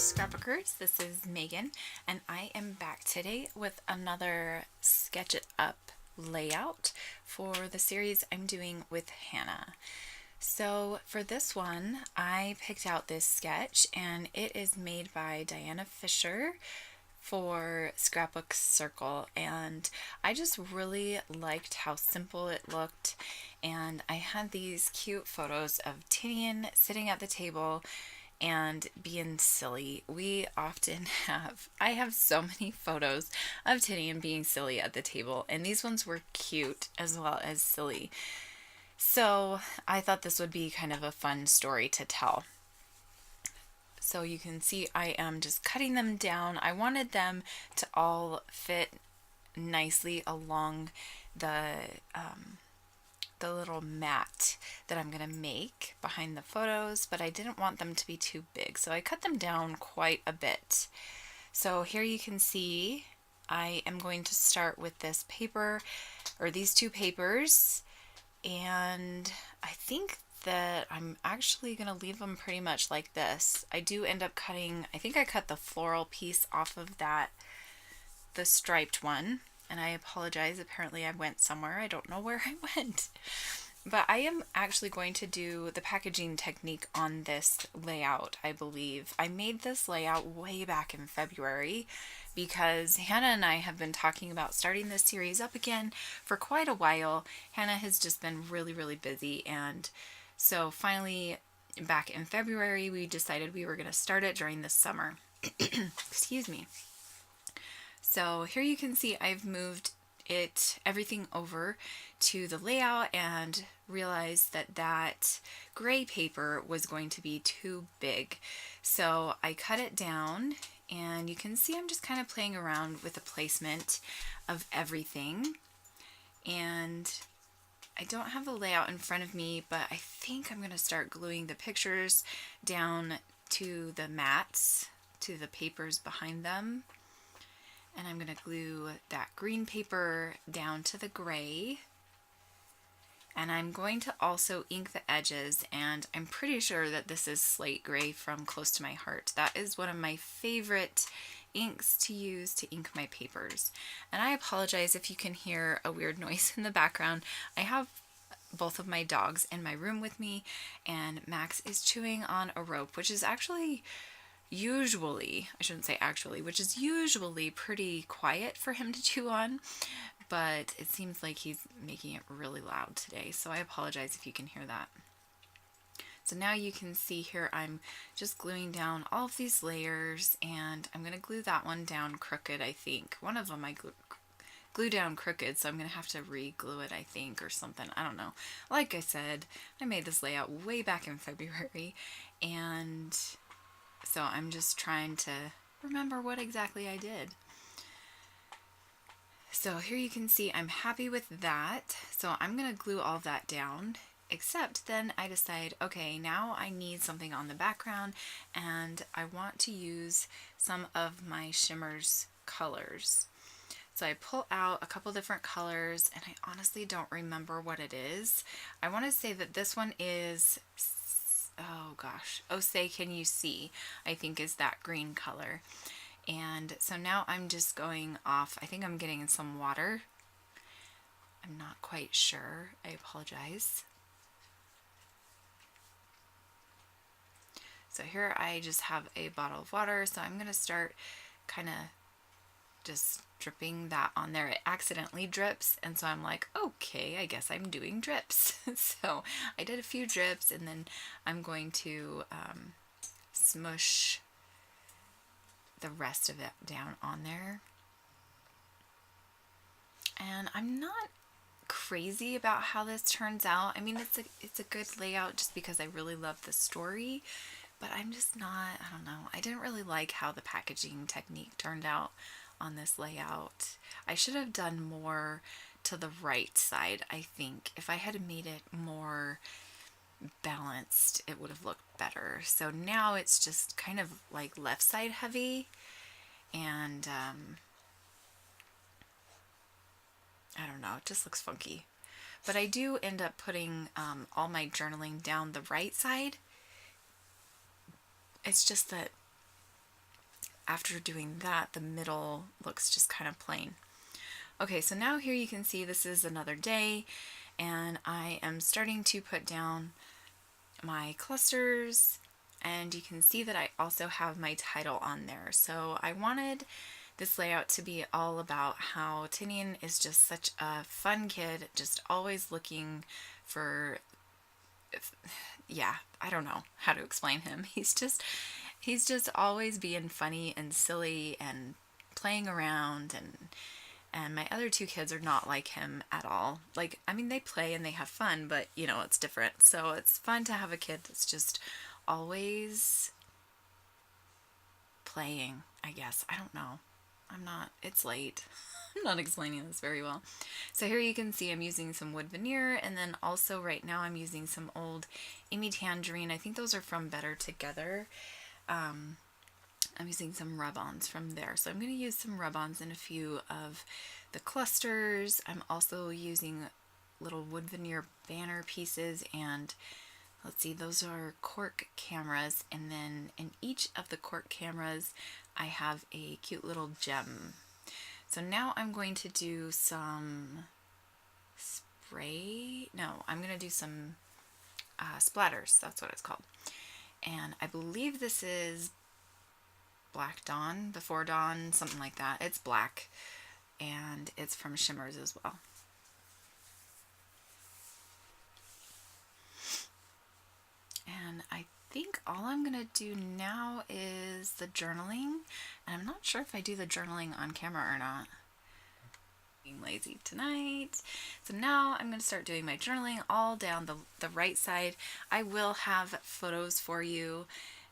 Scrapbookers. This is Megan, and I am back today with another Sketch It Up layout for the series I'm doing with Hannah. So for this one, I picked out this sketch, and it is made by Diana Fisher for Scrapbook Circle, and I just really liked how simple it looked. And I had these cute photos of Tinian sitting at the table and being silly. I have so many photos of Tinian being silly at the table, and these ones were cute as well as silly. So I thought this would be kind of a fun story to tell. So you can see I am just cutting them down. I wanted them to all fit nicely along the little mat that I'm going to make behind the photos, but I didn't want them to be too big, so I cut them down quite a bit. So here you can see I am going to start with this paper, or these two papers, and I think that I'm actually going to leave them pretty much like this. I do end up cutting, I think I cut the floral piece off of that, the striped one, and I apologize, apparently I went somewhere, I don't know where I went. But I am actually going to do the packaging technique on this layout, I believe. I made this layout way back in February because Hannah and I have been talking about starting this series up again for quite a while. Hannah has just been really, really busy, and so finally back in February we decided we were going to start it during the summer. Excuse me. So here you can see I've moved everything over to the layout and realized that gray paper was going to be too big. So I cut it down, and you can see I'm just kind of playing around with the placement of everything. And I don't have the layout in front of me, but I think I'm going to start gluing the pictures down to the mats, to the papers behind them. And I'm going to glue that green paper down to the gray. And I'm going to also ink the edges, and I'm pretty sure that this is slate gray from Close to My Heart. That is one of my favorite inks to use to ink my papers. And I apologize if you can hear a weird noise in the background. I have both of my dogs in my room with me, and Max is chewing on a rope, which is actually which is usually pretty quiet for him to chew on, but it seems like he's making it really loud today, so I apologize if you can hear that. So now you can see here I'm just gluing down all of these layers, and I'm going to glue that one down crooked, I think. One of them I glue down crooked, so I'm going to have to re-glue it, I think, or something. I don't know. Like I said, I made this layout way back in February, and so I'm just trying to remember what exactly I did. So here you can see I'm happy with that. So I'm going to glue all that down, except then I decide, okay, now I need something on the background, and I want to use some of my Shimmer's colors. So I pull out a couple different colors, and I honestly don't remember what it is. I want to say that this one is, oh gosh, Oh Say Can You See, I think is that green color. And so now I'm just going off, I think I'm getting some water. I'm not quite sure, I apologize. So here I just have a bottle of water, so I'm going to start kind of just dripping that on there. It accidentally drips, and so I'm like, okay, I guess I'm doing drips. So I did a few drips, and then I'm going to smush the rest of it down on there. And I'm not crazy about how this turns out. I mean, it's a good layout just because I really love the story, but I'm just not, I don't know, I didn't really like how the packaging technique turned out on this layout. I should have done more to the right side, I think. If I had made it more balanced, it would have looked better. So now it's just kind of like left side heavy, and I don't know, it just looks funky. But I do end up putting all my journaling down the right side. It's just that after doing that, the middle looks just kind of plain. Okay, so now here you can see this is another day, and I am starting to put down my clusters, and you can see that I also have my title on there. So I wanted this layout to be all about how Tinian is just such a fun kid, just always looking for, yeah, I don't know how to explain him. He's just always being funny and silly and playing around, and my other two kids are not like him at all. Like, I mean, they play and they have fun, but you know, it's different. So it's fun to have a kid that's just always playing, I guess. I don't know. It's late. I'm not explaining this very well. So here you can see I'm using some wood veneer, and then also right now I'm using some old Amy Tangerine. I think those are from Better Together. I'm using some rub-ons from there. So I'm going to use some rub-ons in a few of the clusters. I'm also using little wood veneer banner pieces, and let's see, those are cork cameras, and then in each of the cork cameras I have a cute little gem. So now I'm going to do some spray. No, I'm going to do some splatters. That's what it's called. And I believe this is Black Dawn, Before Dawn, something like that. It's black, and it's from Shimmers as well. And I think all I'm going to do now is the journaling. And I'm not sure if I do the journaling on camera or not. Being lazy tonight. So now I'm going to start doing my journaling all down the right side. I will have photos for you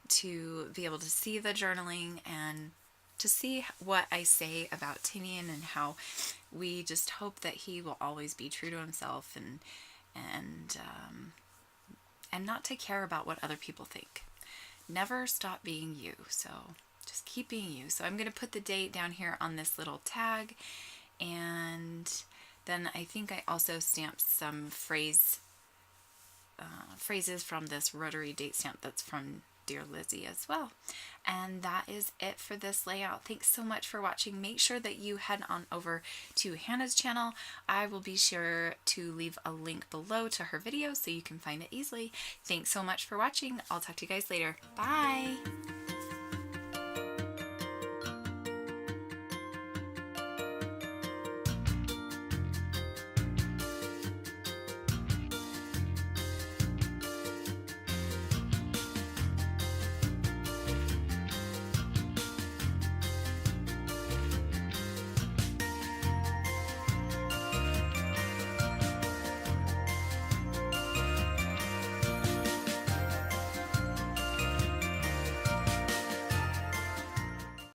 to be able to see the journaling and to see what I say about Tinian and how we just hope that he will always be true to himself and not to care about what other people think. Never stop being you. So just keep being you. So I'm going to put the date down here on this little tag, and then I think I also stamped some phrases from this rotary date stamp that's from Dear Lizzie as well. And that is it for this layout. Thanks so much for watching. Make sure that you head on over to Hannah's channel. I will be sure to leave a link below to her video so you can find it easily. Thanks so much for watching. I'll talk to you guys later. Bye!